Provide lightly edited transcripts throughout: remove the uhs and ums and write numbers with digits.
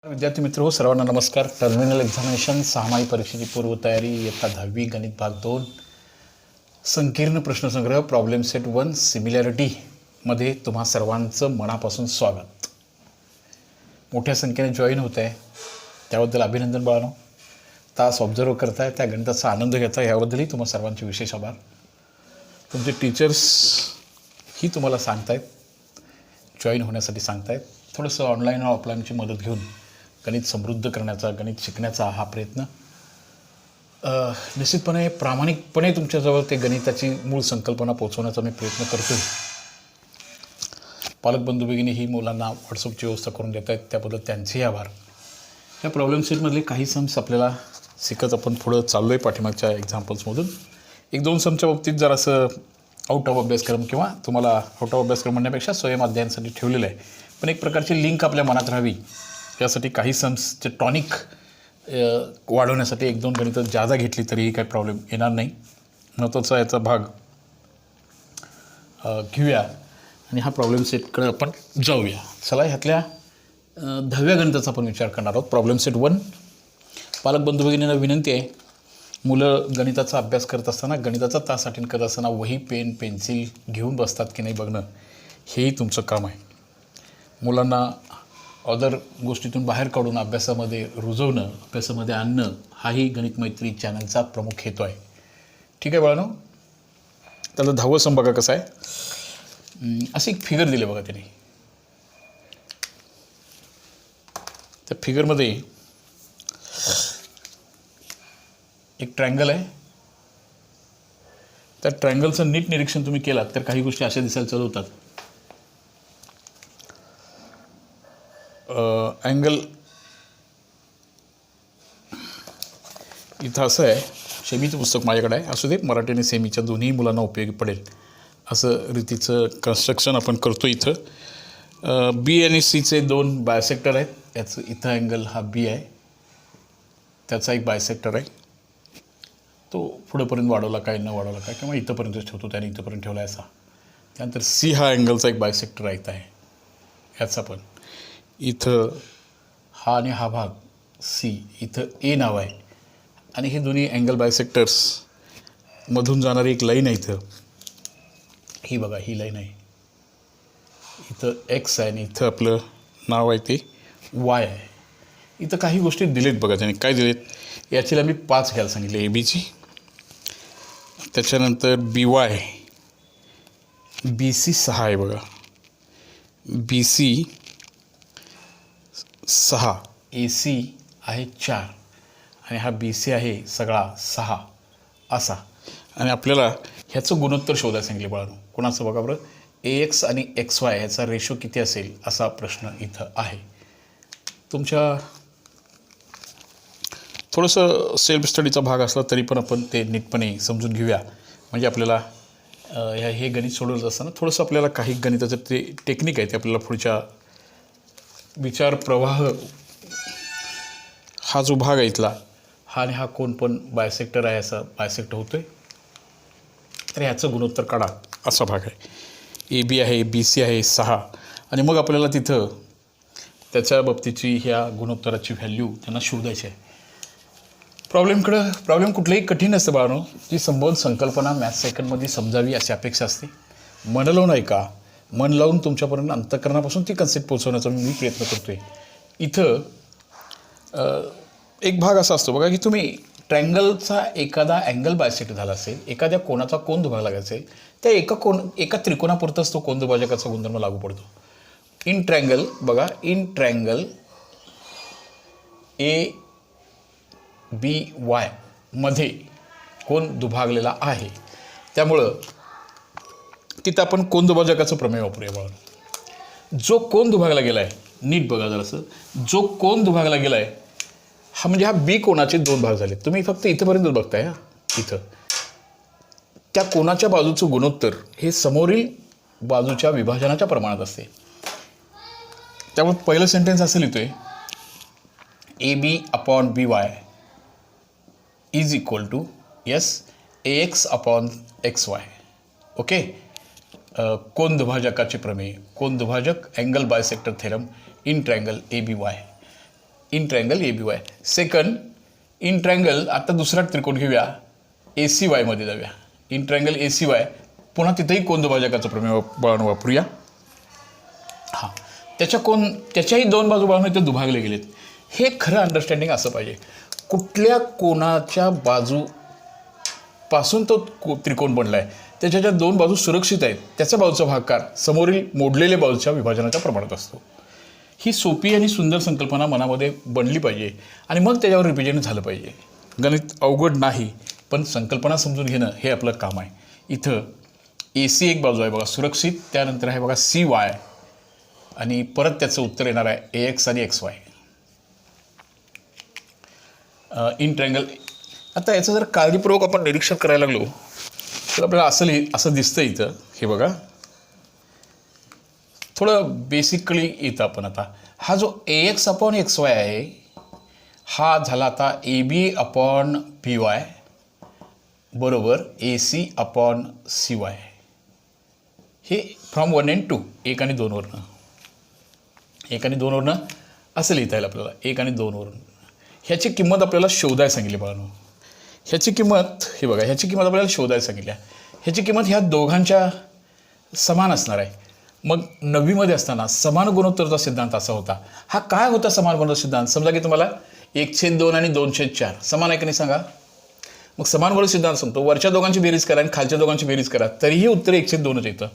विद्यार्थी मित्र हो, सर्वांना नमस्कार. टर्मिनल एक्झामिनेशन सहामाही परीक्षेची पूर्वतयारी इयत्ता 10वी गणित भाग 2 संकीर्ण प्रश्नसंग्रह प्रॉब्लेम सेट 1 सिमिलॅरिटी मध्ये तुम्हा सर्वांचं मनापासून स्वागत. मोठ्या संख्येने जॉईन होत आहे त्याबद्दल अभिनंदन बाळांनो. तास ऑब्झर्व करताय, त्या गणिताचा आनंद घेताय, याबद्दलही तुम्हा सर्वांचे विशेष आभार. तुमचे टीचर्स ही तुम्हाला सांगतायत, जॉईन होण्यासाठी सांगतायत. थोडंसं ऑनलाईन आणि ऑफलाईनची मदत घेऊन गणित समृद्ध करण्याचा, गणित शिकण्याचा हा प्रयत्न निश्चितपणे प्रामाणिकपणे तुमच्याजवळ ते गणिताची मूळ संकल्पना पोहोचवण्याचा मी प्रयत्न करतो आहे. पालक बंधू भगिनी ही मुलांना व्हॉट्सअपची व्यवस्था करून देत आहेत, त्याबद्दल त्यांचेही आभार. या प्रॉब्लेम सेटमधले काही सम्स आपल्याला शिकत आपण पुढं चाललो आहे पाठीमागच्या एक्झाम्पल्समधून. एक दोन सम्सच्या बाबतीत जरासं आउट ऑफ अभ्यासक्रम किंवा तुम्हाला आउट ऑफ अभ्यासक्रम म्हणण्यापेक्षा स्वयं अध्ययनासाठी ठेवलेलं आहे, पण एक प्रकारची लिंक आपल्या मनात राहावी यासाठी काही सम्सचे टॉनिक वाढवण्यासाठी एक दोन गणितं जादा घेतली तरीही काही प्रॉब्लेम येणार नाही. महत्त्वाचा याचा भाग घेऊया आणि हा प्रॉब्लेम सेटकडे आपण जाऊया. चला, ह्यातल्या 10व्या गणिताचा आपण विचार करणार आहोत. Problem set 1. पालक बंधू भगिनींना विनंती आहे, मुलं गणिताचा अभ्यास करत असताना, गणिताचा तास अटेंड करत असताना वही पेन पेन्सिल घेऊन बसतात की नाही बघणं, हेही तुमचं काम आहे. मुलांना अदर गोष्टीतून बाहेर काढून अभ्यासामध्ये रुजवणं, अभ्यासामध्ये आणणं, हाही गणित मैत्री चॅनलचा प्रमुख हेतू आहे. ठीक आहे बाळांनो. त्याला 10वं सम बघा कसं आहे. अशी एक फिगर दिली बघा त्याने. त्या फिगरमध्ये एक ट्रायंगल आहे. त्या ट्रायंगलचं नीट निरीक्षण तुम्ही केलात तर काही गोष्टी अशा दिसायला चालू होतात. अँगल इथं असं आहे. सेमीचं पुस्तक माझ्याकडे आहे, असू दे, मराठी आणि सेमीच्या दोन्ही मुलांना उपयोगी पडेल असं रीतीचं कन्स्ट्रक्शन आपण करतो. इथं बी आणि सीचे दोन बायसेक्टर आहेत. याचं इथं अँगल हा बी आहे, त्याचा एक बायसेक्टर आहे. तो पुढेपर्यंत वाढवला काय न वाढवला काय, किंवा इथंपर्यंतच ठेवतो, त्याने इथंपर्यंत ठेवला असा. त्यानंतर सी हा अँगलचा एक बायसेक्टर आहे, इथं आहे याचा पण. इथं हा आणि हा भाग सी, इथं ए नाव आहे, आणि हे दोन्ही अँगल बायसेक्टर्स मधून जाणारी एक लाईन आहे इथं. ही बघा, ही लाईन आहे. इथं एक्स आहे आणि इथं आपलं नाव आहे ते वाय आहे. इथं काही गोष्टी दिलेत बघा त्याने. काय दिलेत, याचीला मी 5 घ्यायला सांगितले, ए बीची. त्याच्यानंतर बी वाय, बी सी 6 आहे बघा, बी सी 6, ए सी आहे 4, आणि हा बी सी आहे सगळा 6 असा. आणि आपल्याला ह्याचं गुणोत्तर शोधायला सांगितले बाळांनो. कोणाचं बघा बरं, ए एक्स आणि एक्स वाय ह्याचा रेशो किती असेल असा प्रश्न इथं आहे. तुमच्या थोडंसं सेल्फ स्टडीचा भाग असला तरी पण आपण ते नीटपणे समजून घेऊया. म्हणजे आपल्याला हे गणित सोडवत असताना थोडंसं आपल्याला काही गणिताचं ते टेक्निक आहे ते आपल्याला पुढच्या विचार प्रवाह, हा जो भाग आहे इथला, हा आणि हा कोण पण बायसेक्टर आहे, असा बायसेक्ट होतो आहे. तर ह्याचं गुणोत्तर काढा असा भाग आहे. ए बी आहे, बी सी आहे 6, आणि मग आपल्याला तिथं त्याच्या बाबतीची ह्या गुणोत्तराची व्हॅल्यू त्यांना शोधायची आहे. प्रॉब्लेम कुठलंही कठीण असतं बाळांनो. ती संबोध संकल्पना मॅथ्स सेकंडमध्ये समजावी अशी अपेक्षा असते. मन लावून ऐका, मन लावून तुमच्यापर्यंत अंतःकरणापासून ती कन्सेप्ट पोहोचवण्याचा मी प्रयत्न करतो आहे. इथं एक भाग असा असतो बघा की तुम्ही ट्रायंगलचा एखादा अँगल बायसेक्ट झाला असेल, एखाद्या कोणाचा कोन दुभागला असेल, त्या एका त्रिकोणापुरतच तो कोन दुभाजकाचा गुणधर्म लागू पडतो. इन ट्रायंगल बघा, in triangle A B Y मध्ये कोन दुभागलेला आहे, त्यामुळं तिथं आपण कोन दुभाजकाचं प्रमेय वापरूया बाळा. जो कोन दुभागला गेला आहे, नीट बघा जरासं, जो कोन दुभागला गेला आहे हा म्हणजे हा बी कोणाचे 2 भाग झाले. तुम्ही फक्त इथंपर्यंतच बघताय. इथं त्या कोणाच्या बाजूचं गुणोत्तर हे समोरील बाजूच्या विभाजनाच्या प्रमाणात असते. त्यामुळे पहिलं सेंटेन्स असं लिहितोय, A B upon B Y is equal to yes A X upon X Y. Okay. कोन दुभाजकाचे प्रमेय, कोन दुभाजक angle bisector theorem in triangle A B Y. In triangle A B Y. Second, in triangle आता दुसरा त्रिकोण घेऊया, A C वायमध्ये जाऊया. In triangle A C Y, पुन्हा तिथेही कोन दुभाजकाचं प्रमेय बाळांनो वापरूया. हां, त्याच्याही दोन बाजू बाळांनो इथे दुभागले गेलेत. हे खरं अंडरस्टँडिंग असं पाहिजे, कुठल्या कोणाच्या बाजूपासून तो त्रिकोण बनला आहे, त्याच्या ज्या दोन बाजू सुरक्षित आहेत त्याचा बाजूचा भागाकार समोरील मोडलेल्या बाजूच्या विभाजनाच्या प्रमाणात असतो. ही सोपी आणि सुंदर संकल्पना मनामध्ये बनली पाहिजे आणि मग त्याच्यावर रिप्रेझेंट झालं पाहिजे. गणित अवघड नाही, पण संकल्पना समजून घेणं हे आपलं काम आहे. इथं ए सी एक बाजू आहे बघा सुरक्षित, त्यानंतर आहे बघा सी वाय, आणि परत त्याचं उत्तर येणार आहे ए एक्स आणि एक्स वाय. In triangle. आता याचं जर काळजीपूर्वक आपण निरीक्षण करायला लागलो तर आपल्याला असं दिसतं इथं. हे बघा, थोडं बेसिकली येतं आपण. आता हा जो ए एक्स अपॉन एक्स वाय आहे हा झाला आता ए बी अपॉन बी वाय बरोबर ए सी अपॉन सी वाय. हे फ्रॉम 1 and 2, 1 आणि 2 वरनं, 1 आणि 2 वरनं असं लिहिता येईल आपल्याला. 1 आणि 2 वरून ह्याची किंमत आपल्याला शोधायला सांगितली बाळांनो. ह्याची किंमत हे बघा, ह्याची किंमत आपल्याला शोधायला सांगितल्या. ह्याची किंमत ह्या दोघांच्या समान असणार आहे. मग 9वीमध्ये असताना समान गुणोत्तरचा सिद्धांत असा होता. हा काय होता समान गुणोत्तर सिद्धांत? समजा की तुम्हाला 1/2 आणि 2/4 समान आहे की नाही सांगा. मग समान गुणोत्तर सिद्धांत सांगतो वरच्या दोघांची बेरीज करा आणि खालच्या दोघांची बेरीज करा, तरीही उत्तर 1/2च येतं.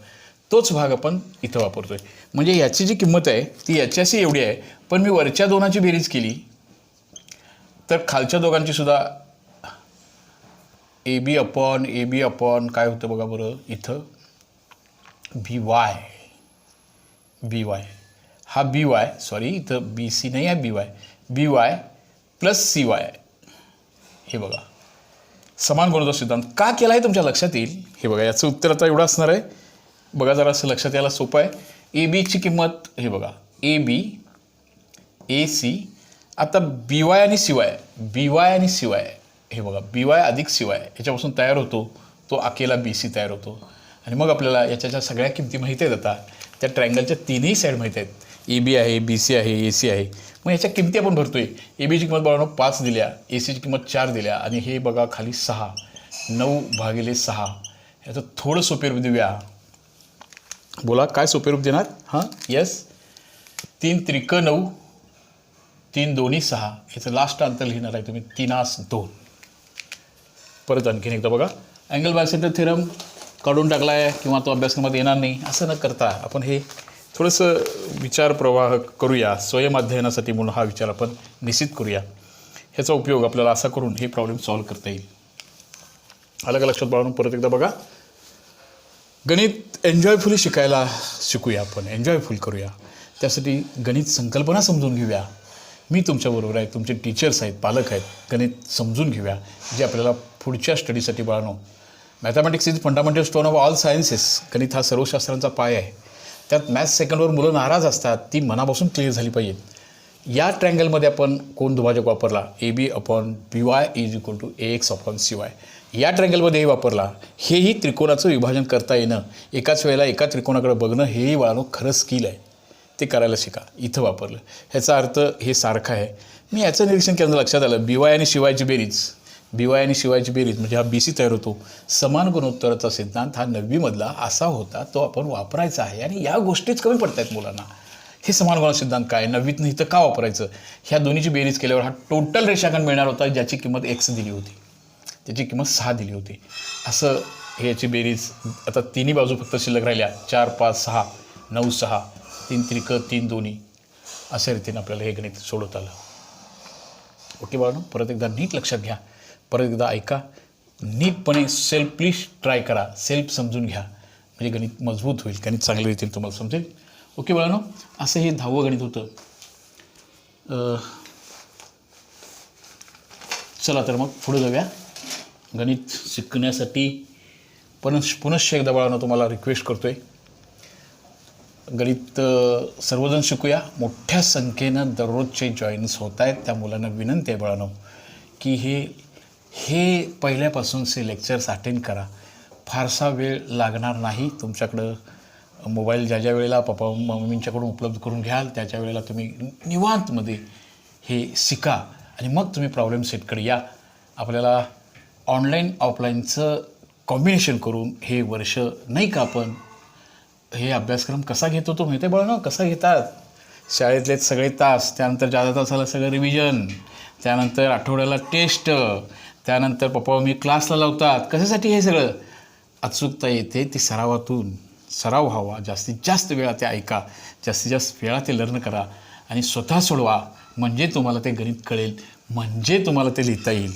तोच भाग आपण इथं वापरतोय. म्हणजे याची जी किंमत आहे ती याच्याशी एवढी आहे, पण मी वरच्या दोघांची बेरीज केली तर खालच्या दोघांची सुद्धा ए बी अपॉन काय होतं बघा बरं इथं बी वाय. हा बी वाय, सॉरी इथं बी सी नाही आहे, बी वाय प्लस सी वाय. हे बघा समान गुणोत्तर सिद्धांत का केला आहे तुमच्या लक्षात येईल. हे बघा याचं उत्तर आता एवढं असणार आहे बघा, जरा असं लक्षात यायला सोपं आहे. ए बीची किंमत हे बघा ए बी ए सी, आता बी वाय आणि सी वाय, हे बघा बी वाय अधिक सी वाय याच्यापासून तयार होतो तो अकेला बी सी तयार होतो. आणि मग आपल्याला याच्या सगळ्या किमती माहिती आहेत. आता त्या ट्रायंगलच्या तिन्ही साईड माहिती आहेत. ए बी आहे, बी सी आहे, ए सी आहे. मग याच्या किमती आपण भरतोय. ए बीची किंमत बघा 5 दिल्या, ए सीची किंमत 4 दिल्या, आणि हे बघा खाली 6, 9/6. याचं थोडं सोपे रूप देऊया. बोला काय सोपे रूप देणार? हां येस, 3 त्रिक 9, 3 दोन्ही 6. याचं लास्ट अंतर लिहिणार आहे तुम्ही 3/2. परत आणखीन एकदा बघा, अँगल बायसेक्टर थेरम काढून टाकला आहे किंवा तो अभ्यासक्रमात येणार नाही असं न करता आपण हे थोडंसं विचार प्रवाह करूया. स्वयंअध्ययनासाठी म्हणून हा विचार आपण निश्चित करूया. ह्याचा उपयोग आपल्याला असा करून हे प्रॉब्लेम सॉल्व्ह करता येईल. आलं का लक्षात बाळांनो? परत एकदा बघा, गणित एन्जॉयफुली शिकूया आपण, एन्जॉयफुल करूया. त्यासाठी गणित संकल्पना समजून घेऊया. मी तुमच्याबरोबर आहे, तुमचे टीचर्स आहेत, पालक आहेत. गणित समजून घेऊया जे आपल्याला पुढच्या स्टडीसाठी बाळांनो. Mathematics is fundamental stone of all sciences. गणित हा सर्व शास्त्रांचा पाय आहे. त्यात मॅथ्स सेकंडवर मुलं नाराज असतात, ती मनापासून क्लिअर झाली पाहिजेत. या ट्रायंगलमध्ये आपण कोण दुभाजक वापरला, A B upon B Y is equal to A X upon C Y. या ट्रायंगलमध्ये हे वापरला. हेही त्रिकोणाचं विभाजन करता येणं, एकाच वेळेला एका त्रिकोणाकडे बघणं, हेही बाळांनो खरं स्किल आहे. ते करायला शिका. इथं वापरलं ह्याचा अर्थ हे सारखं आहे. मी याचं निरीक्षण केलं, लक्षात आलं बी वाय आणि शिवायची बेरीज, म्हणजे हा बी सी तयार होतो. समान गुणोत्तराचा सिद्धांत हा 9वीमधला असा होता, तो आपण वापरायचा आहे. आणि या गोष्टीच कमी पडत आहेत मुलांना. हे समान गुणोत्तर सिद्धांत काय, 9वीतनं इथं का वापरायचं? ह्या दोन्हीची बेरीज केल्यावर हा टोटल रेषाखंड मिळणार होता, ज्याची किंमत एक्स दिली होती, त्याची किंमत 6 दिली होती. असं ह्याची बेरीज आता तिन्ही बाजू फक्त शिल्लक राहिल्या, 4, 5, 6, 9, 6, 3 त्रिक 3 दोन्ही. अशा रीतीने आपल्याला हे गणित सोडवता आलं. ओके बाळांनो, परत एकदा नीट लक्षात घ्या, परत एकदा ऐका, नीटपणे सेल्फली ट्राय करा, सेल्फ समजून घ्या, म्हणजे गणित मजबूत होईल, गणित चांगल्या रीतीने तुम्हाला समजेल. ओके बाळांनो, असं हे 10वं गणित होतं. चला तर मग पुढे जाऊया. गणित शिकण्यासाठी पुनश्च एकदा बाळांनो तुम्हाला रिक्वेस्ट करतोय, गणित सर्वजण शिकूया. मोठ्या संख्येनं दररोजचे जॉईन्स होत आहेत. त्या मुलांना विनंती आहे बाळांनो की हे पहिल्यापासूनचे लेक्चर्स अटेंड करा. फारसा वेळ लागणार नाही. तुमच्याकडं मोबाईल ज्या वेळेला पप्पा मम्मींच्याकडून उपलब्ध करून घ्याल त्याच्या वेळेला तुम्ही निवांतमध्ये हे शिका आणि मग तुम्ही प्रॉब्लेम सेटकडे या. आपल्याला ऑनलाईन ऑफलाईनचं कॉम्बिनेशन करून हे वर्ष नाही का आपण हे अभ्यासक्रम कसा घेतो तो माहिती आहे बाळांनो, कसा घेतात. शाळेतले सगळे तास, त्यानंतर ज्यादा तासाला सगळं रिव्हिजन, त्यानंतर आठवड्याला टेस्ट, त्यानंतर पप्पा मी क्लासला लावतात. कशासाठी हे सगळं? अचूकता येते ती सरावातून. सराव व्हावा, जास्तीत जास्त वेळा ते ऐका, जास्तीत जास्त वेळा ते लर्न करा आणि स्वतः सोडवा. म्हणजे तुम्हाला ते गणित कळेल, म्हणजे तुम्हाला ते लिहिता येईल.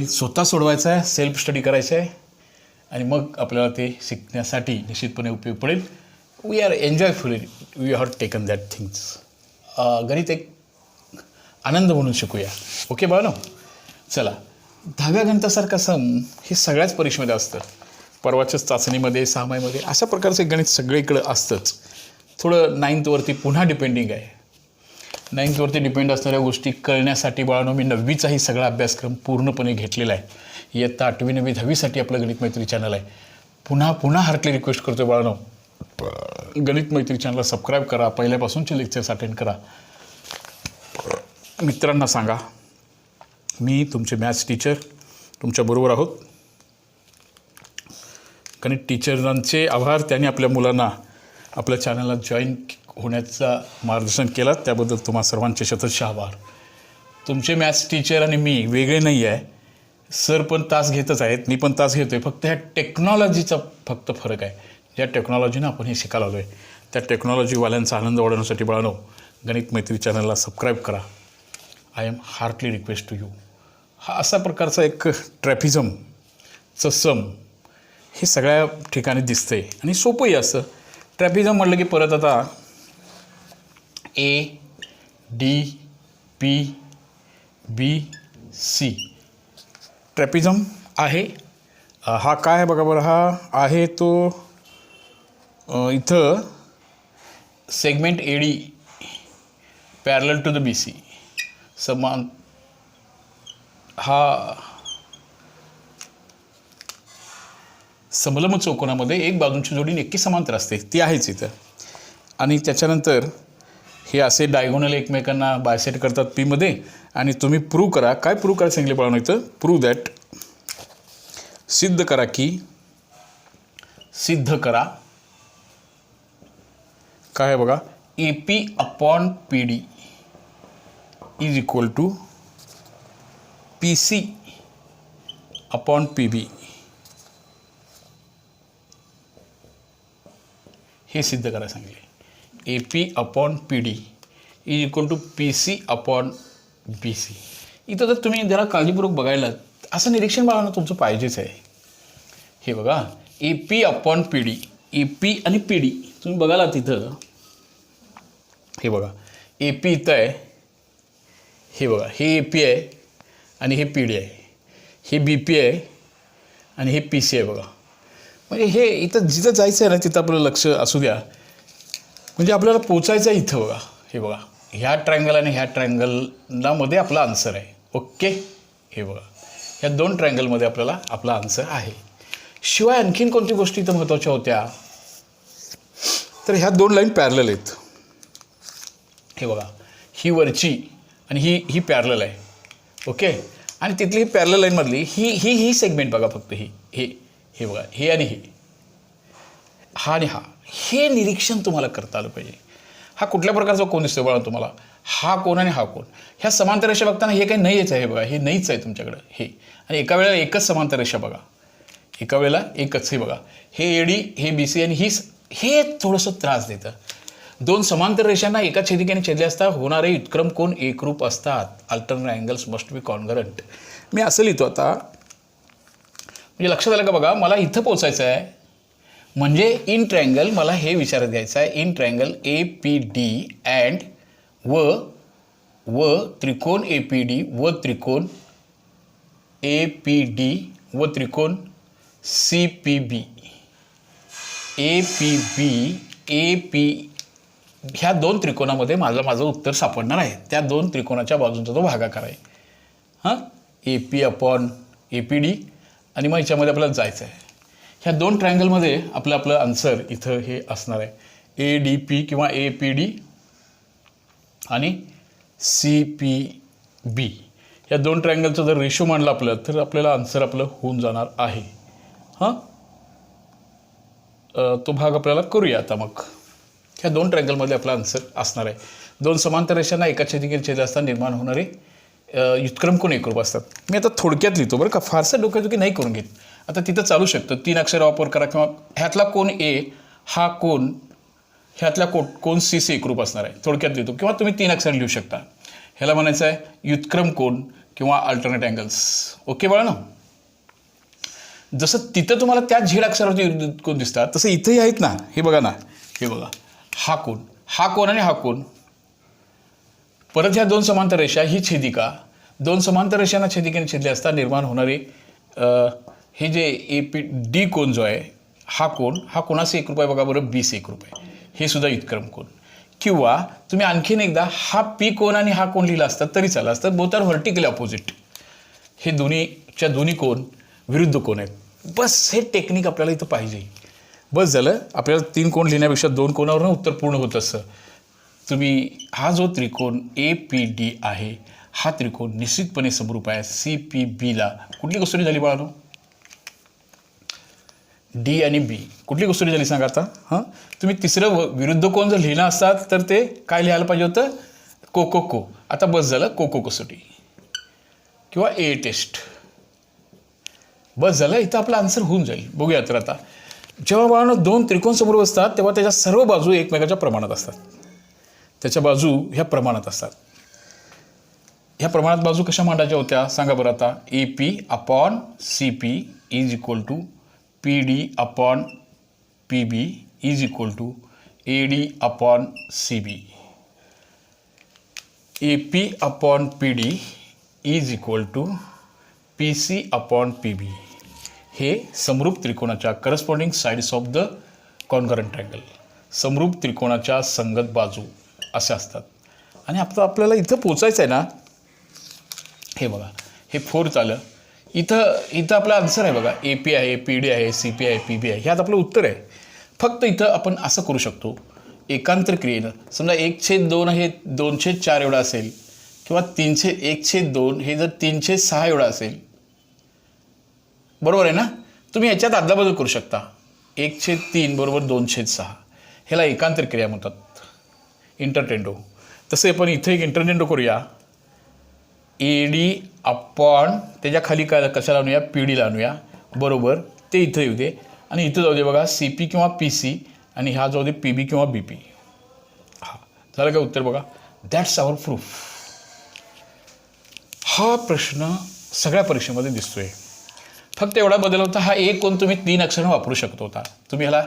स्वतः सोडवायचं आहे, सेल्फ स्टडी करायचं आहे आणि मग आपल्याला ते शिकण्यासाठी निश्चितपणे उपयोग पडेल. We are enjoyful, we have taken that things. गणित एक आनंद म्हणून शिकूया. ओके बाळांनो, चला. 10व्या गणितासारखा सम हे सगळ्याच परीक्षेमध्ये असतं. परवाच्याच चाचणीमध्ये, 6 माहीमध्ये अशा प्रकारचे गणित सगळीकडं असतंच. थोडं 9thवरती पुन्हा डिपेंडिंग आहे. 9thवरती डिपेंड असणाऱ्या गोष्टी कळण्यासाठी बाळांनो मी 9वीचाही सगळा अभ्यासक्रम पूर्णपणे घेतलेला आहे. इयत्ता 8वी 9वी 10वीसाठी आपलं गणित मैत्री चॅनल आहे. पुन्हा हार्टली रिक्वेस्ट करतो बाळांनो, गणित मैत्री चॅनलला सबस्क्राईब करा, पहिल्यापासूनचे लेक्चर्स अटेंड करा, मित्रांना सांगा. मी तुमचे मॅथ्स टीचर तुमच्याबरोबर आहोत. गणित टीचरांचे आभार, त्यांनी आपल्या मुलांना आपल्या चॅनलला जॉईन होण्याचा मार्गदर्शन केलं, त्याबद्दल तुम्हा सर्वांचे शतशः आभार. तुमचे मॅथ्स टीचर आणि मी वेगळे नाही आहे. सर पण तास घेतच आहेत, मी पण तास घेतो आहे. फक्त ह्या टेक्नॉलॉजीचा फक्त फरक आहे. ज्या टेक्नॉलॉजीनं आपण हे शिकायला आलो आहे त्या टेक्नॉलॉजीवाल्यांचा आनंद वाढवण्यासाठी बाळांनो गणित मैत्री चॅनलला सबस्क्राईब करा. I am heartly request to you. हा असा प्रकारचा एक ट्रॅपिझमचं सम हे सगळ्या ठिकाणी दिसतंय आणि सोपंही असं. ट्रॅपिझम म्हटलं की परत आता ADPBC ट्रॅपिझम आहे. हा काय आहे बघा बरं, हा आहे तो इथं segment AD parallel to the BC समान. हा समलंब चौकोनामध्ये एक बाजूंची जोडी नक्की समांतर असते, ती आहेच इथं. आणि त्याच्यानंतर हे असे डायगोनल एकमेकांना बायसेट करतात Pमध्ये. आणि तुम्ही प्रूव्ह करा. काय प्रूव्ह करायला सांगितले बाळांनो इथं? प्रूव्ह दॅट, सिद्ध करा काय आहे बघा, AP/PD is equal to PC/PB. हे सिद्ध करायला सांगितले. AP/PD is equal to PC/BC. इथं तर तुम्ही जरा काळजीपूर्वक बघायला असं निरीक्षण बाळांनो तुमचं पाहिजेच आहे. हे बघा, AP/PD, AP आणि PD तुम्ही बघायला तिथं. हे बघा, AP इथं आहे, हे बघा, हे AP आहे आणि हे PD आहे, हे BP आहे आणि हे PC आहे बघा. म्हणजे हे इथं जिथं जायचं आहे ना तिथं आपलं लक्ष असू द्या. म्हणजे आपल्याला पोचायचं आहे इथं बघा. हे बघा, ह्या ट्रायंगल आणि ह्या ट्रायंगलमध्ये आपला आन्सर आहे. ओके, हे बघा, ह्या 2 ट्रायंगलमध्ये आपल्याला आपला आन्सर आहे. शिवाय आणखीन कोणती गोष्टी इथं महत्त्वाच्या होत्या तर ह्या 2 लाईन पॅरलल आहेत. हे बघा, ही वरची आणि ही पॅरलल आहे. ओके, आणि तिथली पॅरलल लाईनमधली ही सेगमेंट बघा फक्त हे बघा, हे आणि हा आणि हा, हे निरीक्षण तुम्हाला करता आलं पाहिजे. हा कुठल्या प्रकारचा कोण दिसतो बघा तुम्हाला? हा कोण आणि हा कोण, ह्या समांतर रेषा बघताना हे काही नाहीच आहे. बघा, हे नाहीच आहे तुमच्याकडं हे. आणि एका वेळेला एकच समांतर रेषा बघा, एका वेळेला एकच. हे बघा, हे AD, हे BC आणि हे थोडंसं त्रास देतं. 2 समांतर रेषांना एका छेदिकेने छेदले असता होणारे उत्क्रम कोण एकरूप असतात. Alternate angles must be congruent. मी असं लिहितो आता, म्हणजे लक्षात आलं का बघा, मला इथं पोचायचं आहे. म्हणजे इन ट्रायंगल मला हे विचारत घ्यायचं आहे. इन ट्रायंगल APD अँड व त्रिकोण APD व त्रिकोण APD व त्रिकोण CPB. AP ह्या 2 त्रिकोणामध्ये माझं उत्तर सापडणार आहे. त्या 2 त्रिकोणाच्या बाजूंचा तो भागाकार आहे. हां, AP/APD आणि मग ह्याच्यामध्ये आपल्याला जायचं आहे. ह्या 2 ट्रायंगलमध्ये आपलं आन्सर इथं हे असणार आहे. ADP किंवा APD आणि CPB या दोन ट्रायंगलचा जर रेशो मांडला आपल्याला तर आपल्याला आन्सर आपलं होऊन जाणार आहे. हां, तो भाग आपल्याला करूया आता. मग ह्या दोन ट्रायंगलमध्ये आपला आन्सर असणार आहे. दोन समांतर रेषांना एका छेदिकेने छेदले असताना निर्माण होणारे व्युत्क्रम कोण एकरूप असतात. मी आता थोडक्यात लिहितो बरं का, फारसं डोक्यादुखी नाही करून घेत. आता तिथं चालू शकतं 3 अक्षर वापर करा, किंवा ह्यातला कोण A हा कोण ह्यातला कोण C से एकरूप असणार आहे, थोडक्यात लिहितो. किंवा तुम्ही 3 अक्षर लिहू शकता. ह्याला म्हणायचं आहे व्युत्क्रम कोण किंवा अल्टरनेट अँगल्स. ओके बाळांनो, जसं तिथं तुम्हाला त्या झेड अक्षरावरती कोण दिसतात तसं इथंही आहेत ना. हे बघा ना, हे बघा, हा कोण आणि हा कोण. परत ह्या दोन समांतर रेषा ही छेदिका, दोन समांतर रेषांना छेदिकेने छेदले असता निर्माण होणारे हे जे APD कोण जो आहे, हा कोणाचे एकरूप आहे बघा बरं, B से एकरूप आहे. हे सुद्धा व्युत्क्रम कोण. किंवा तुम्ही आणखीन एकदा हा P कोण आणि हा कोण लिहिला असतात तरी चालला असतं. Both are vertically opposite. हे दोन्ही कोण विरुद्ध कोण आहेत. बस हे टेक्निक आपल्याला इथं पाहिजे. बस झालं. आपल्याला 3 कोण लिहिण्यापेक्षा 2 कोणावरून उत्तर पूर्ण होत असतं. तुम्ही हा जो त्रिकोण APD आहे, हा त्रिकोण निश्चितपणे समरूप आहे CPBला. कुठली कसोटी झाली बाळांनो? D आणि B. कुठली कसोटी झाली सांगा आता. हां, तुम्ही तिसरं विरुद्ध कोण जर लिहिलं असतात तर ते काय लिहायला पाहिजे होतं? को. आता बस झालं को कसोटी किंवा A टेस्ट. बस झालं. इथं आपला आन्सर होऊन जाईल. बघूया तर आता. जेव्हा बाळांनो 2 त्रिकोण समोर असतात तेव्हा त्याच्या सर्व बाजू एकमेकाच्या प्रमाणात असतात. त्याच्या बाजू ह्या प्रमाणात असतात. ह्या प्रमाणात बाजू कशा मांडायच्या होत्या सांगा बरं आता. AP/CP is equal to PD/PB is equal to AD/CB. AP/PD is equal to PC/PB. हे समरूप त्रिकोणाच्या corresponding sides of the concurrent triangle, समरूप त्रिकोणाच्या संगत बाजू असे असतात. आणि आता आपल्याला इथं पोचायचं आहे ना. हे बघा, हे 4th आलं. इथं आपला आन्सर आहे बघा. AP आहे, PD आहे, CP आहे, PB आहे. ह्यात आपलं उत्तर आहे. फक्त इथं आपण असं करू शकतो एकांतर क्रियेनं. समजा 1/2 हे 2/4 एवढा असेल, किंवा 1/2 हे जर 3/6 एवढा असेल, बरोबर आहे ना. तुम्ही ह्याच्यात अदलाबदल करू शकता. 1/3 बरोबर 2/6. ह्याला एकांतर क्रिया म्हणतात, इंटरटेंडो. तसे आपण इथे एक इंटरटेंडो करूया. AD अपॉन त्याच्या खाली काय कशाला आणूया, PDला आणूया. बरोबर, ते इथं येऊ दे. आणि इथं जाऊ दे बघा CP किंवा PC, आणि हा जाऊ दे PB किंवा BP. हा झालं का उत्तर बघा. That's our proof. हा प्रश्न सगळ्या परीक्षेमध्ये दिसतोय. फक्त एवढा बदल होता, हा एक कोण तुम्ही 3 अक्षरांना वापरू शकतो होता. तुम्ही ह्याला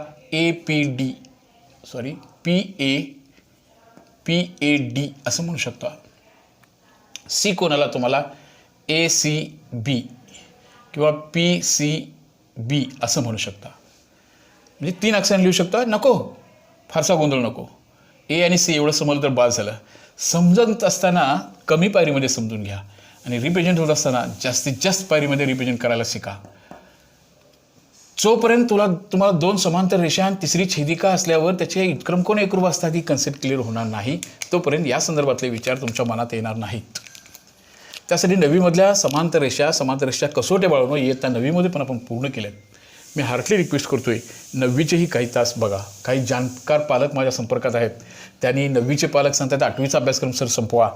PAD असं म्हणू शकता. C कोणाला तुम्हाला ACB किंवा PCB असं म्हणू शकता. म्हणजे 3 अक्षरांनी लिहू शकता. नको फारसा गोंधळ नको. A आणि C एवढं समजलं तर बाद झालं. समजत असताना कमी पायरीमध्ये समजून घ्या, आणि रिप्रेझेंट होत असताना जास्तीत जास्त पायरीमध्ये रिप्रेझेंट करायला शिका. जोपर्यंत तुम्हाला 2 समांतर रेषा आणि तिसरी छेदिका असल्यावर त्याचे व्युत्क्रम कोण एकरूप असतात ही कन्सेप्ट क्लिअर होणार नाही, तोपर्यंत या संदर्भातले विचार तुमच्या मनात येणार नाहीत. त्यासाठी 9वीमधल्या समांतर रेषा कसोट्या बाळगणं इयत्ता 9वीमध्ये पण आपण पूर्ण केल्यात. मी हार्टली रिक्वेस्ट करतोय, 9वीचेही काही तास बघा. काही जाणकार पालक माझ्या संपर्कात आहेत. त्यांनी 9वीचे पालक सांगतात 8वीचा अभ्यासक्रम सर संपवा.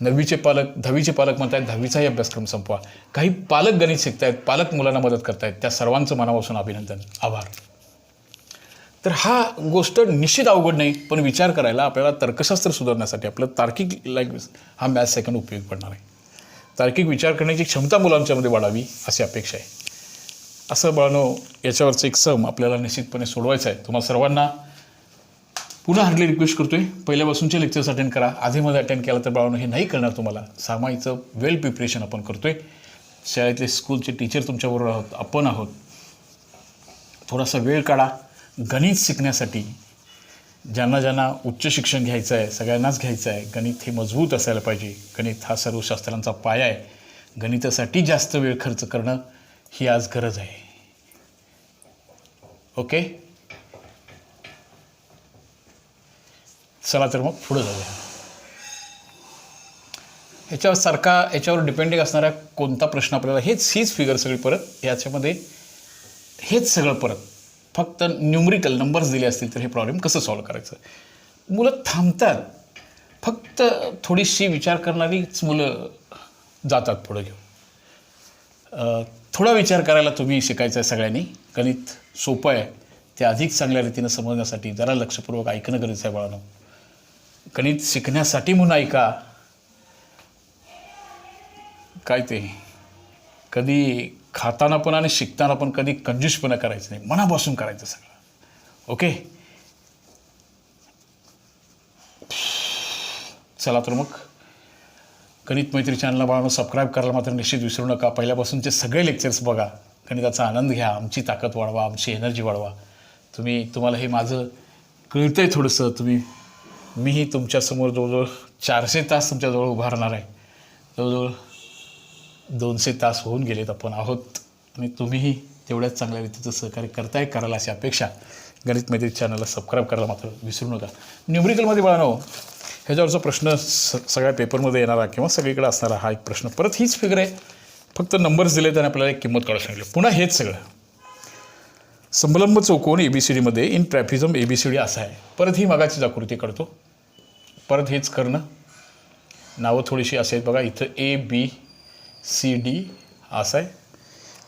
10वीचे पालक म्हणतात 10वीचाही अभ्यासक्रम संपवा. काही पालक गणित शिकतायत, पालक मुलांना मदत करतायत. त्या सर्वांचं मनापासून अभिनंदन, आभार. तर हा गोष्ट निश्चित अवघड नाही, पण विचार करायला आपल्याला तर्कशास्त्र सुधारण्यासाठी आपलं तार्किक लँग्वेज हा मॅथ्स सेकंड उपयोगी पडणार आहे. तार्किक विचार करण्याची क्षमता मुलांच्यामध्ये वाढावी अशी अपेक्षा आहे. असं बाळांनो, याच्यावरचं एक सम आपल्याला निश्चितपणे सोडवायचं आहे. तुम्हाला सर्वांना पुन्हा हार्डली रिक्वेस्ट करतोय, पहिल्यापासूनचे लेक्चर्स अटेंड करा. आधीमध्ये अटेंड केला तर बाळांनो हे नाही करणार तुम्हाला. सामाईचं वेल प्रिपरेशन आपण करतोय. शाळेतले स्कूलचे टीचर तुमच्याबरोबर आहोत, आपण आहोत. थोडासा वेळ काढा गणित शिकण्यासाठी. ज्यांना उच्च शिक्षण घ्यायचं आहे सगळ्यांनाच घ्यायचं आहे. गणित हे मजबूत असायला पाहिजे. गणित हा सर्व शास्त्रांचा पाया आहे. गणितासाठी जास्त वेळ खर्च करणं ही आज गरज आहे. ओके, चला तर मग पुढे जाऊया. याच्यावर डिपेंडिंग असणारा कोणता प्रश्न आपल्याला हीच फिगर सगळी परत याच्यामध्ये हेच सगळं परत फक्त न्यूमरिकल नंबर्स दिले असतील तर हे प्रॉब्लेम कसं सॉल्व्ह करायचं. मुलं थांबतात, फक्त थोडीशी विचार करणारीच मुलं जातात पुढं घेऊन. थोडा विचार करायला तुम्ही शिकायचं आहे सगळ्यांनी. गणित सोपं आहे, ते अधिक चांगल्या रीतीनं समजण्यासाठी जरा लक्षपूर्वक ऐकणं गरजेचं आहे बाळांनो. गणित शिकण्यासाठी म्हणून ऐका, काय ते कधी खाताना पण आणि शिकताना पण कधी कंजूसपणा करायचं नाही, मनापासून करायचं सगळं. ओके, चला तर मग गणित मैत्री चॅनलला बाळांनो सबस्क्राईब करायला मात्र निश्चित विसरू नका. पहिल्यापासूनचे सगळे लेक्चर्स बघा, गणिताचा आनंद घ्या, आमची ताकद वाढवा, आमची एनर्जी वाढवा. तुम्हाला हे माझं कळतं आहे थोडंसं. मीही तुमच्यासमोर जवळजवळ 400 तास तुमच्याजवळ उभारणार आहे. जवळजवळ 200 तास होऊन गेलेत आपण आहोत, आणि तुम्हीही तेवढ्याच चांगल्या रीतीचं सहकार्य करायला अशी अपेक्षा. गणित मैत्री चॅनलला सबस्क्राईब करायला मात्र विसरू नका. न्यूमरिकलमध्ये बाळांनो ह्याच्यावरचा प्रश्न सगळ्या पेपरमध्ये येणारा किंवा सगळीकडे असणारा हा एक प्रश्न, परत हीच फिगर आहे, फक्त नंबर्स दिले आणि आपल्याला एक किंमत काढून सांगितली. पुन्हा हेच सगळं. समलंब चौकोन ABCDमध्ये इन ट्रॅपिझम ABCD असा आहे. परत ही मगाचीच आकृती करतो, परत हेच करणं. नावं थोडीशी असे आहेत बघा, इथं ABCD असं आहे.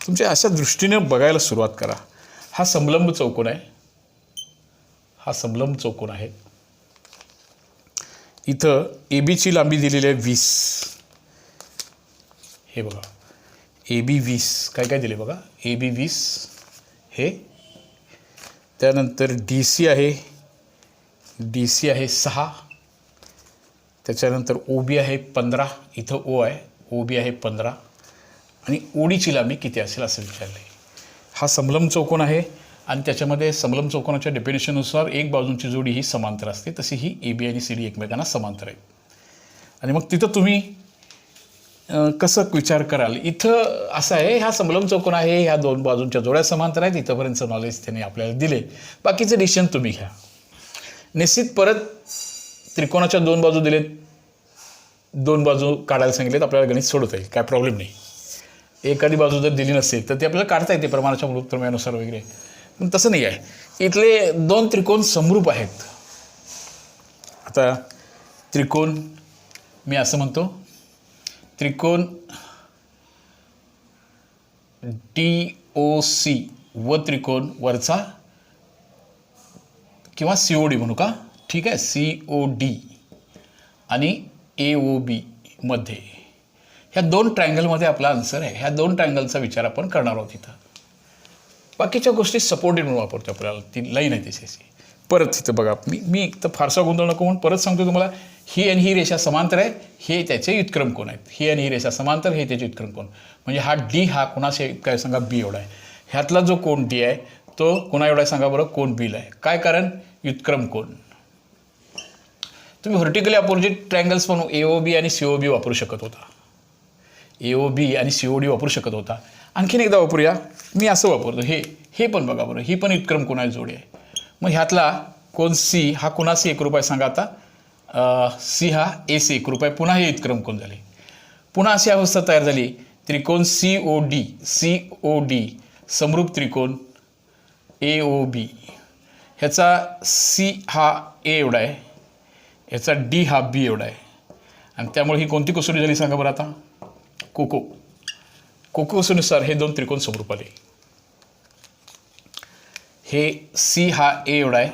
तुमच्या अशा दृष्टीनं बघायला सुरुवात करा. हा समलंब चौकोन आहे, हा समलंब चौकोन आहे. इथं ABची लांबी दिलेली आहे 20. हे बघा AB 20, काय दिले बघा, AB 20 हे. त्यानंतर DC आहे 6. त्याच्यानंतर OB आहे 15. इथं O आहे, OB आहे 15. आणि ODची लांबी किती असेल असं विचारलं आहे. हा समलंब चौकोन आहे, आणि त्याच्यामध्ये समलंब चौकोनाच्या डेफिनेशननुसार एक बाजूंची जोडी ही समांतर असते, तशी ही AB आणि CD एकमेकांना समांतर आहेत. आणि मग तिथं तुम्ही कसं विचार कराल. इथं असं आहे, हा समलंब चौकोन आहे, ह्या दोन बाजूंच्या जोड्या समांतर आहेत. इथंपर्यंतचं नॉलेज त्याने आपल्याला दिले, बाकीचं डिसिजन तुम्ही घ्या. निश्चित परत त्रिकोणाच्या 2 बाजू दिलेत, 2 बाजू काढायला सांगितलेत, आपल्याला गणित सोडवता येईल, काय प्रॉब्लेम नाही. एखादी बाजू जर दिली नसेल तर ती आपल्याला काढता येते प्रमाणाच्या मूलभूत प्रमेयानुसार वगैरे, पण तसं नाही आहे. इथले 2 त्रिकोण समरूप आहेत. आता त्रिकोण मी असं म्हणतो, त्रिकोण DOC व त्रिकोण वरचा किंवा COD म्हणू का, ठीक आहे, COD आणि AOB मध्ये, ह्या 2 ट्रायंगलमध्ये आपला आन्सर आहे. ह्या 2 ट्रायंगलचा विचार आपण करणार आहोत. इथं बाकीच्या गोष्टी सपोर्टेड म्हणून वापरतो आपल्याला, ती लाईन आहे त्याच्याशी. परत इथं बघा, मी तर फारसा गोंधळ नको म्हणून परत सांगतो तुम्हाला, ही आणि ही रेषा समांतर आहे, हे त्याचे व्युत्क्रम कोण आहेत. ही आणि ही रेषा समांतर, हे त्याचे व्युत्क्रम कोण. म्हणजे हा D हा कोणाशी काय सांगा, B एवढा आहे. ह्यातला जो कोण D आहे तो कोणा एवढा आहे सांगा बरं, कोण B ला आहे. काय कारण, व्युत्क्रम कोण. तुम्ही व्हर्टिकली अपोजिट ट्रायंगल्स म्हणून AOB आणि COB वापरू शकत होता. AOB आणि COD वापरू शकत होता. आणखीन एकदा वापरूया, मी असं वापरतो, हे पण बघा बरं, ही पण व्युत्क्रम कोणाची जोडी आहे. मग ह्यातला कोण C हा कोणाशी एकरूप आहे सांगा. आता C हा AC एकरूप आहे. पुन्हा हे व्युत्क्रम कोण झाले. पुन्हा अशी अवस्था तयार झाली, त्रिकोण COD समरूप त्रिकोण AOB. ह्याचा C हा A एवढा आहे, ह्याचा D हा B एवढा आहे. आणि त्यामुळे ही कोणती कसोटी झाली सांगा बरं. आता कोको कसोटीनुसार हे 2 त्रिकोण समरूप आले. हे C हा A एवढा आहे,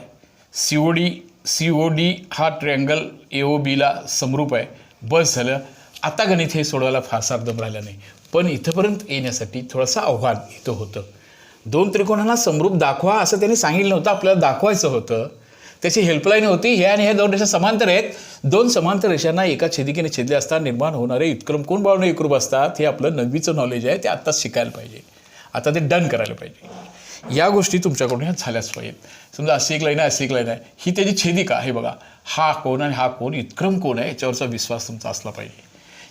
COD हा ट्रायंगल AOBला समरूप आहे. बस झालं. आता गणित हे सोडवायला फारसा दम राहिला नाही, पण इथंपर्यंत येण्यासाठी थोडंसं आव्हान इथं होतं. 2 त्रिकोणांना समरूप दाखवा असं त्यांनी सांगितलं नव्हतं, आपल्याला दाखवायचं होतं. त्याची हेल्पलाईन होती, हे आणि ह्या 2 रेषा समांतर आहेत. 2 समांतर रेषांना एका छेदिकेने छेदले असता निर्माण होणारे व्युत्क्रम कोण बाळून एकरूप असतात. हे आपलं 9वीचं नॉलेज आहे, ते आत्ताच शिकायला पाहिजे. आता ते डन करायला पाहिजे. या गोष्टी तुमच्याकडून ह्या झाल्याच पाहिजेत. समजा अशी एक लाईन आहे, अशी एक लाईन आहे, ही त्याची छेदिका आहे बघा. हा कोण आणि हा कोण व्युत्क्रम कोण आहे याच्यावरचा विश्वास तुमचा असला पाहिजे.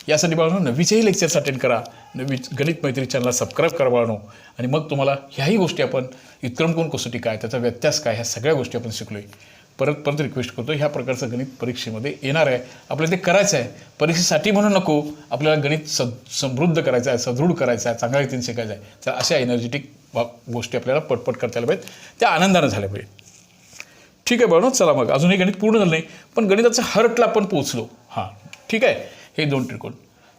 यासाठी बाळांनो 9वीचेही लेक्चर्स अटेंड करा. 9वी गणित मैत्री चॅनलला सबस्क्राईब करा बाळांनो. आणि मग तुम्हाला ह्याही गोष्टी आपण व्युत्क्रम कोण कसोटी काय, त्याचा व्यत्यास काय, ह्या सगळ्या गोष्टी आपण शिकलोय. परत परत रिक्वेस्ट करतो, ह्या प्रकारचं गणित परीक्षेमध्ये येणार आहे, आपल्याला ते करायचं आहे. परीक्षेसाठी म्हणून नको, आपल्याला गणित समृद्ध करायचं आहे, सदृढ करायचं आहे, चांगल्या रीतीने शिकायचं आहे. तर अशा एनर्जेटिक गोष्टी आपल्याला पटपट करता यायला पाहिजेत, त्या आनंदानं झाल्या पाहिजे. ठीक आहे बरोबर. चला मग अजूनही गणित पूर्ण झालं नाही, पण गणिताच्या हर्टला आपण पोहोचलो. हां ठीक आहे. हे 2 त्रिकोण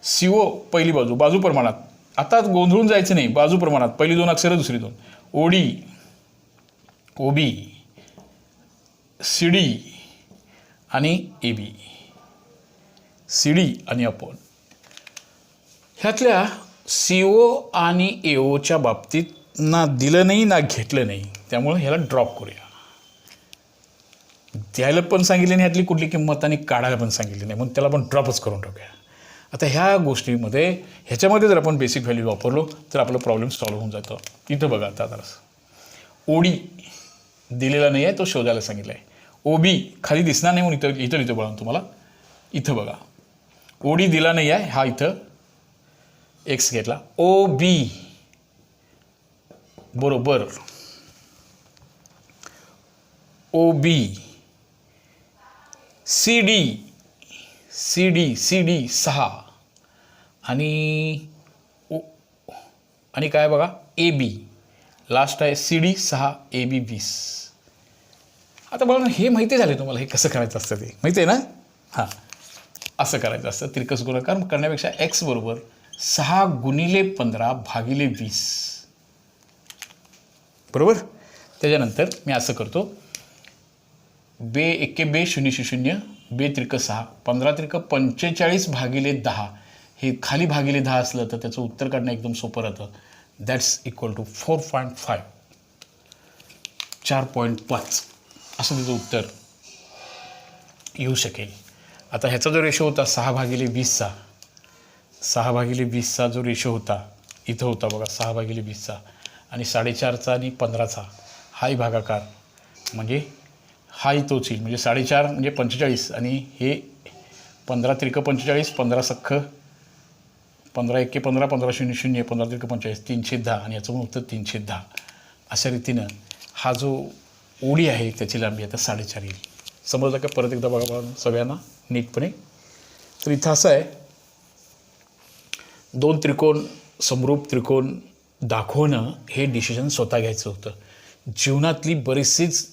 CO पहिली बाजू प्रमाणात. आता गोंधळून जायचं नाही, बाजू प्रमाणात पहिली 2 अक्षरं दुसरी 2. OD OB CD आणि AB. CD आणि अपॉन. ह्यातल्या CO आणि AOच्या बाबतीत ना दिलं नाही ना घेतलं नाही, त्यामुळे ह्याला ड्रॉप करूया. द्यायला पण सांगितले नाही ह्यातली कुठली किंमत आणि काढायला पण सांगितली नाही, म्हणून त्याला आपण ड्रॉपच करून टाकूया. आता ह्या गोष्टीमध्ये ह्याच्यामध्ये जर आपण बेसिक व्हॅल्यू वापरलो तर आपलं प्रॉब्लेम सॉल्व्ह होऊन जातं. इथं बघा आता जरा OD दिलेला नाही आहे, तो शोधायला सांगितला आहे. OB खाली दिसणार नाही म्हणून इथं बघा तुम्हाला. इथं बघा OD दिला नाही आहे, हा इथं X घेतला. OB बरोबर OB CD 6 आणि काय बघा AB लास्ट आहे. CD 6 AB 20. आता बघा हे माहिती झाले तुम्हाला, हे कसं करायचं असतं ते माहिती आहे ना. हां असं करायचं असतं. तिरकस गुणाकार करण्यापेक्षा X बरोबर 6 गुणिले 15 भागिले 20 बरोबर. त्याच्यानंतर मी असं करतो, बे 1 बे 0 0 बे त्रिक 6 15 त्रिक 45 भागिले 10. हे खाली भागिले 10 असलं तर त्याचं उत्तर काढणं एकदम सोपं राहतं. दॅट्स इक्वल टू 4.5 4.5 असं त्याचं उत्तर येऊ शकेल. आता ह्याचा जो रेशो होता 6 भागिले 20चा जो रेशो होता इथं होता बघा 6 भागिले 20चा आणि 4.5चा आणि 15चा हाही भागाकार म्हणजे हाही तोच येईल. म्हणजे 4.5 म्हणजे 45 आणि हे 15 त्रिक 45 15 सख्ख 15 1 15 15 0 0 15 त्रिक 45 310 आणि याचं पण उत्तर 310. अशा रीतीनं हा जो OD आहे त्याची लांबी आता 4.5 येईल. समजलं का. परत एकदा बघा सगळ्यांना नीटपणे. तर इथं असं आहे, 2 त्रिकोण समरूप त्रिकोण दाखवणं हे डिसिजन स्वतः घ्यायचं होतं. जीवनातली बरीचशीच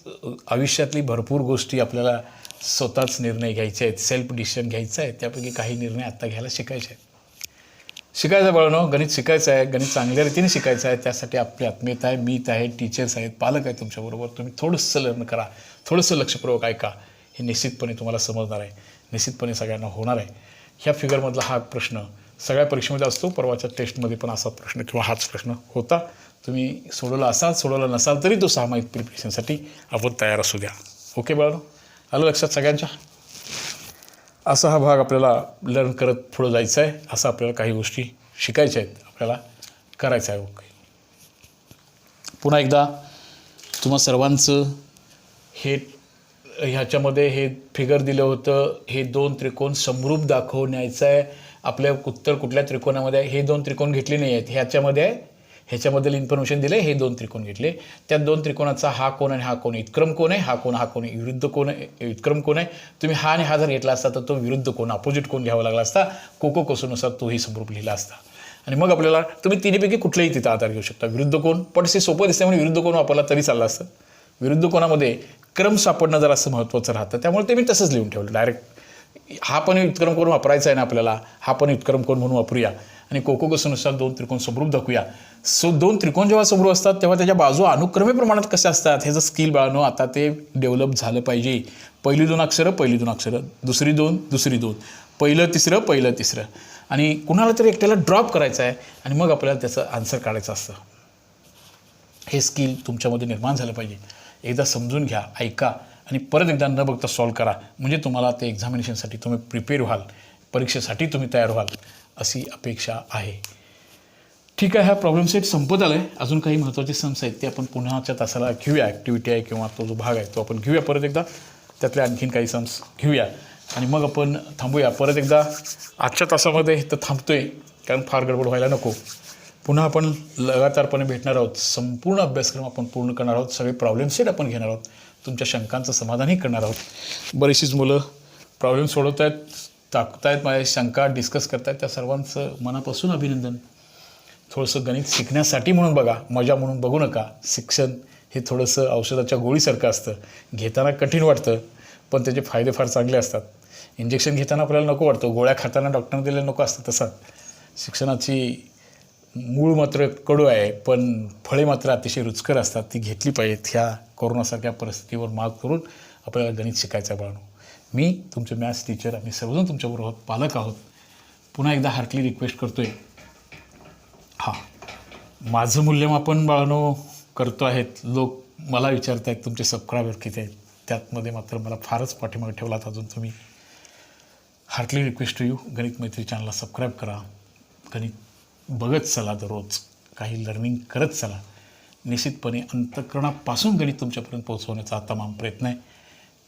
आयुष्यातली भरपूर गोष्टी आपल्याला स्वतःच निर्णय घ्यायचे आहेत, सेल्फ डिसिजन घ्यायचं आहे. त्यापैकी काही निर्णय आत्ता घ्यायला शिकायचे आहेत. शिकायचं बाळांनो, गणित शिकायचं आहे, गणित चांगल्या रीतीने शिकायचं आहे. त्यासाठी आपली आत्मीयता आहे, मीत आहे, टीचर्स आहेत, पालक आहेत तुमच्याबरोबर. तुम्ही थोडंसं लर्न करा, थोडंसं लक्षपूर्वक ऐका, हे निश्चितपणे तुम्हाला समजणार आहे, निश्चितपणे सगळ्यांना होणार आहे. ह्या फिगरमधला हा प्रश्न सगळ्या परीक्षेमध्ये असतो. परवाच्या टेस्टमध्ये पण असा प्रश्न किंवा हाच प्रश्न होता. तुम्ही सोडवला असाल, सोडवला नसाल तरी तो 6 माहित प्रिपरेशनसाठी आपण तयार असू द्या. ओके बाळांनो, आलं लक्षात सगळ्यांच्या. असा हा भाग आपल्याला लर्न करत पुढं जायचं आहे. असं आपल्याला काही गोष्टी शिकायच्या आहेत, आपल्याला करायचं आहे. ओके, पुन्हा एकदा तुम्हा सर्वांचं हे ह्याच्यामध्ये हे फिगर दिलं होतं. हे 2 त्रिकोण समरूप दाखवण्याचं आहे. आपल्या उत्तर कुठल्या त्रिकोणामध्ये आहे, हे 2 त्रिकोण घेतले नाही आहेत. ह्याच्यामध्ये आहे, ह्याच्याबद्दल इन्फॉर्मेशन दिले. हे 2 त्रिकोण घेतले. त्या 2 त्रिकोणाचा हा कोण आणि हा कोण विक्रम कोण आहे, हा कोण विरुद्ध कोण आहे, विक्रम कोण आहे. तुम्ही हा आणि हा जर घेतला असता तर तो विरुद्ध कोण, अपोजिट कोण घ्यावा लागला असता. कोको कोसोनुसार तोही समरूप लिहिला असता. आणि मग आपल्याला तुम्ही तिन्हीपैकी कुठलाही तिथं आधार घेऊ शकता. विरुद्ध कोण पटसे सोपं दिसते म्हणून विरुद्ध कोण वापरला तरी चाललं असतं. विरुद्ध कोणामध्ये क्रम सापडणं जरा असं महत्त्वाचं राहतं, त्यामुळे ते मी तसंच लिहून ठेवलं. डायरेक्ट हा पण व्युत्क्रम कोण वापरायचा आहे ना आपल्याला, हा पण व्युत्क्रम कोण म्हणून वापरूया आणि कोको कोसोनुसार 2 त्रिकोण समरूप दाखवूया. 2 त्रिकोण जेव्हा समरूप असतात तेव्हा त्याच्या बाजू अनुक्रमे प्रमाणात कशा असतात ह्याचं स्किल बाळांनो आता ते डेव्हलप झालं पाहिजे. पहिली 2 अक्षरं, दुसरी 2, पहिलं तिसरं आणि कुणाला तरी एकट्याला ड्रॉप करायचं आहे आणि मग आपल्याला त्याचं आन्सर काढायचं असतं. हे स्किल तुमच्यामध्ये निर्माण झालं पाहिजे. एकदा समजून घ्या, ऐका आणि परत एकदा न बघता सॉल्व करा. म्हणजे तुम्हाला ते एक्झामिनेशनसाठी तुम्ही प्रिपेअर व्हाल, परीक्षेसाठी तुम्ही तयार व्हाल अशी अपेक्षा आहे. ठीक आहे, हा प्रॉब्लेम सेट संपत आला आहे. अजून काही महत्त्वाचे सम्स आहेत ते आपण पुन्हाच्या तासाला घेऊया. ॲक्टिव्हिटी आहे किंवा तो जो भाग आहे तो आपण घेऊया परत एकदा. त्यातले आणखीन काही सम्स घेऊया आणि मग आपण थांबूया. परत एकदा आजच्या तासामध्ये तर थांबतोय कारण फार गडबड व्हायला नको. पुन्हा आपण लगातारपणे भेटणार आहोत. संपूर्ण अभ्यासक्रम आपण पूर्ण करणार आहोत. सगळे प्रॉब्लेम सेट आपण घेणार आहोत. तुमच्या शंकांचं समाधानही करणार आहोत. बरीचशीच मुलं प्रॉब्लेम सोडवत आहेत, टाकत आहेत, माझ्या शंका डिस्कस करत आहेत. त्या सर्वांचं मनापासून अभिनंदन. थोडंसं गणित शिकण्यासाठी म्हणून बघा, मजा म्हणून बघू नका. शिक्षण हे थोडंसं औषधाच्या गोळीसारखं असतं. घेताना कठीण वाटतं, पण त्याचे फायदे फार चांगले असतात. इंजेक्शन घेताना आपल्याला नको वाटतं, गोळ्या खाताना डॉक्टरने दिलेलं नको असतं. तसाच शिक्षणाची मूळ मात्र कडू आहे, पण फळे मात्र अतिशय रुचकर असतात. ती घेतली पाहिजेत. ह्या कोरोनासारख्या परिस्थितीवर मात करून आपल्याला गणित शिकायचं आहे बाळांनो. मी तुमचे मॅथ्स टीचर, आम्ही सर्वजण तुमच्याबरोबर आहोत, पालक आहोत. पुन्हा एकदा हार्टली रिक्वेस्ट करतो आहे, हां, माझं मूल्यमापन बाळांनो करतो आहेत. लोक मला विचारत आहेत तुमचे सबस्क्रायबर किती आहेत. त्यातमध्ये मात्र मला फारच पाठीमागे ठेवलात अजून तुम्ही. हार्टली रिक्वेस्ट टू यू, गणित मैत्री चॅनलला सबस्क्राईब करा. गणित बघत चला, दररोज काही लर्निंग करत चला. निश्चितपणे अंतःकरणापासून गणित तुमच्यापर्यंत पोहोचवण्याचा तमाम प्रयत्न आहे.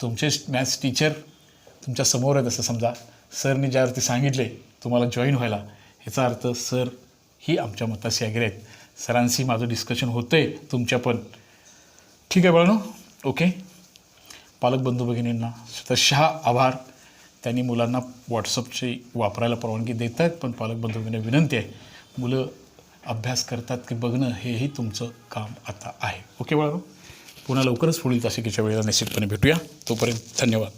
तुमचे मॅथ्स टीचर तुमच्या समोर आहेत असं समजा. सरनी ज्यावरती सांगितले तुम्हाला जॉईन व्हायला, ह्याचा अर्थ सर ही आमच्या मताशी ॲग्री आहेत. सरांशी माझं डिस्कशन होतं आहे तुमच्या पण. ठीक आहे बाळांनो, ओके. पालक बंधू भगिनींना शतशः आभार. त्यांनी मुलांना व्हॉट्सअपची वापरायला परवानगी देत आहेत, पण पालक बंधू भगिनींना विनंती आहे, मुलं अभ्यास करतात की बघणं हेही तुमचं काम आता आहे. ओके बाळांनो, पुन्हा लवकरच पुढील तासिकेच्या वेळेला निश्चितपणे भेटूया. तोपर्यंत धन्यवाद.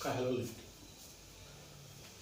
काय हलवलं